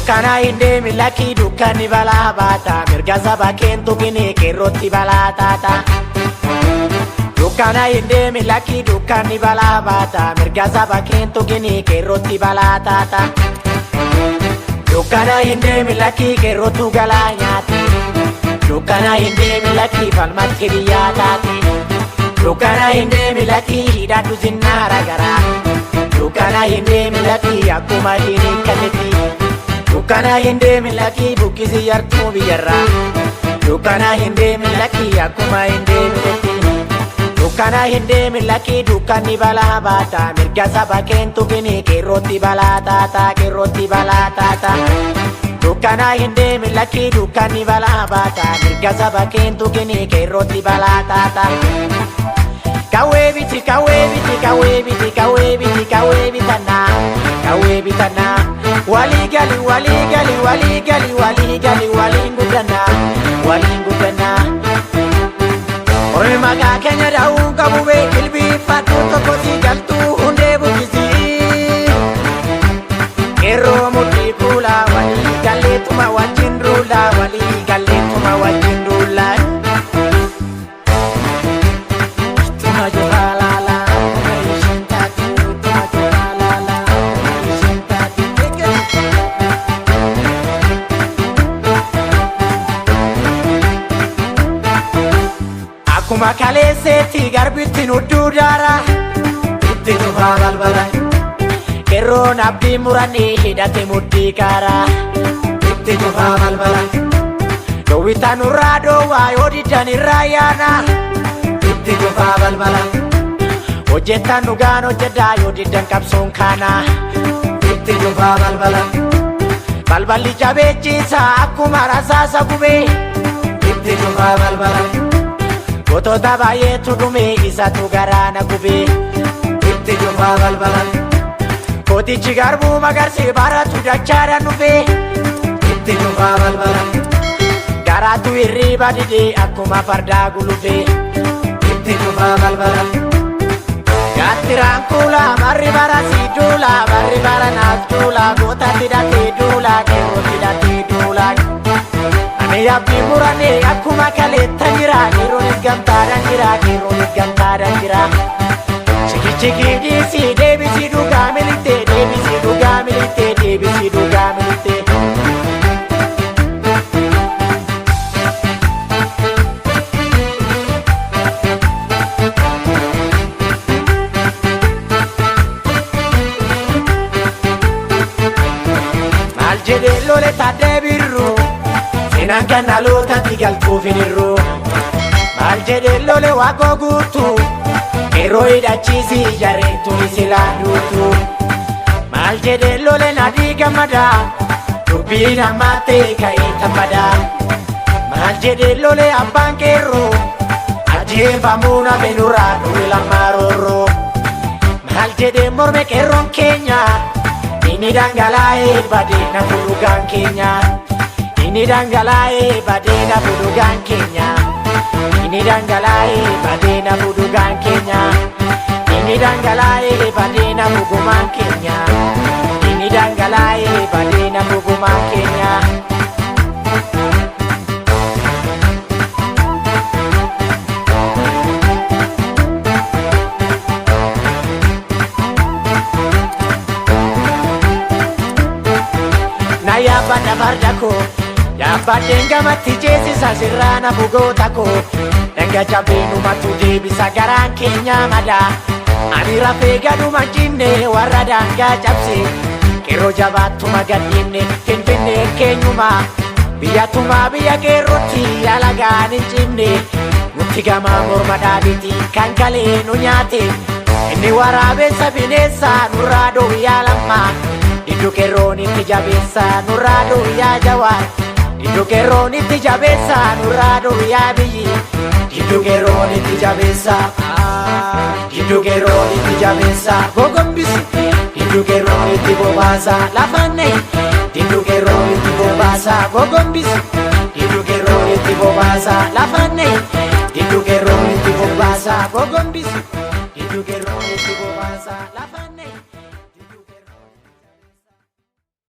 Dukkana indeemi lakkii dukkanni balaa baata mirga saba keentu gini qeerrootti balaa taata. Dukkana indeemi lakkii dukkanni balaa baata mirga saba keentu gini qeerrootti balaa taata. Dukkana indeemi lakkii qeerrootu galaa nyaati. Dukkana indeemi lakkii falmatti biyyaa taati. Dukkana indeemi lakkii hidhaatu zinnaara garaa. Dukkana indeemi lakkii akkuma dhiini kalletti. Dukkana indeemi lakkii buqqisi yartuu biyyarraa. Dukkana indeemi lakkii akkuma indeemi letti. Dukkana indeemi lakkii dukkanni balaa baata mirga saba keentu gini qeerrootti balaa taata qeerrootti balaa taata. Dukkana indeemi lakkii dukkanni balaa baata mirga saba keentu gini qeerrootti balaa taata. Kawwee biti kawwee biti kawwee biti kawwee biti kawwee bitannaa kawwee bitannaa. Walii gali walii gali walii gali walii gali waliin guddannaa waliin guddannaa. Ol maqaa keenya daawun qabu bee kilbiifadhu tokko si galtuu hundee buqqisii. Qeerroo mudhii fuula walii galleetuma wajjin ruula walii galleetuma wajjin ruula. Tuma jooraa laala isheen taatu tuma jooraa laala isheen taatu. Akkuma kaleesseetti garbitti nudduu daara itti tufaa balbala. Qeerroon abdii muranii hidhate mudhii kaara itti tufaa balbala. Dhoowwitaa nurraa dhoowwaa yoo diddan irraa yaana itti tufaa balbala. Hojjetaan dhugaan hojjedhaa yoo diddan qabsoon kaana itti tufaa balbala. Balballi jabeechiisaa akkuma rasaasa gubee itti tufaa balbala. Gootota baay'eetu dhume isatu garaana gubee itti tufaa balbala. Kootichi garbuu magarsee baaratu dachaadhaan dhufee itti tufaa balbala. Garaatu hirriiba didee akkuma fardaa gulufee itti tufaa balbala. Gaattiraan kuulaa barri bara sii duulaa barri bara naas duulaa gootatti hidhatee duulaa qeerrootti hidhatee duulaa. Ani abdii muranii akkuma kaleetta jira qeerroonis gamtaadhaan jira qeerroonis gamtaadhaan jira. Chiki chiki dhiisii deebisii dhugaa milittee deebisii dhugaa milittee deebisii dhugaa milittee. Maal jedhee lole taddee birruu seenaan kan dhalootatti galtuuf hin hir'uu. Maal jedhee lole waaqoo guutuu qeerroo hidhachiisii jarreettuun silaan duutuu. Maal jedhee lole nadii gammadaa dubbiin hammaattee ka'ee tammadaa. Maal jedhee lole abbaan qeerroo ajjeefamuu nafe duraa dhufe lammaa roorroo. Maal jedhee morme qeerroon keenya inni dhangalaa'ee badee nafu dhugaan keenya. Inni dhangalaa'ee badee nafu dhugaan keenya. Inni dhangalaa'ee badee nafu dhugaan keenya. Inni dhangalaa'ee badee nafu gumaan keenya. Inni dhangalaa'ee badee nafu gumaan keenya. Na yaabadha farda koo yaabbadheen gamatti ceesisa sirraa nafu goota koo. Danga jabeenumatu deebisa garaan keenya madaa. Ani rafee gaduma cinne warra daangaa cabse. Qeerroo jabaattuma gadhiifne finfinnee keenyumaa. Biyyattumaa biyya qeerrootti alagaan hin cimne. Nutti gamaa morma dhaabiti kan kalee nu nyaate. Inni waraabessa bineensaa nurraa dhoowwiyaa lammaa. Diddu qeerroon itti jabeessaa nurraa dhoowwiyaa jawaa. Diddu qeerroon itti jabeessaa nurraa dhoowwiyaa biyyi. Diddu qeerroon itti jabeessaa. Diddu qeerroon itti jabeessaa gogombisi. Diddu qeerroon itti bobaasaa lafanne. Diddu qeerroon itti bobaasaa gogombisi. Diddu qeerroon itti bobaasaa lafanne. Diddu qeerroon itti bobaasaa gogombisi. Diddu qeerroon itti bobaasaa lafanne.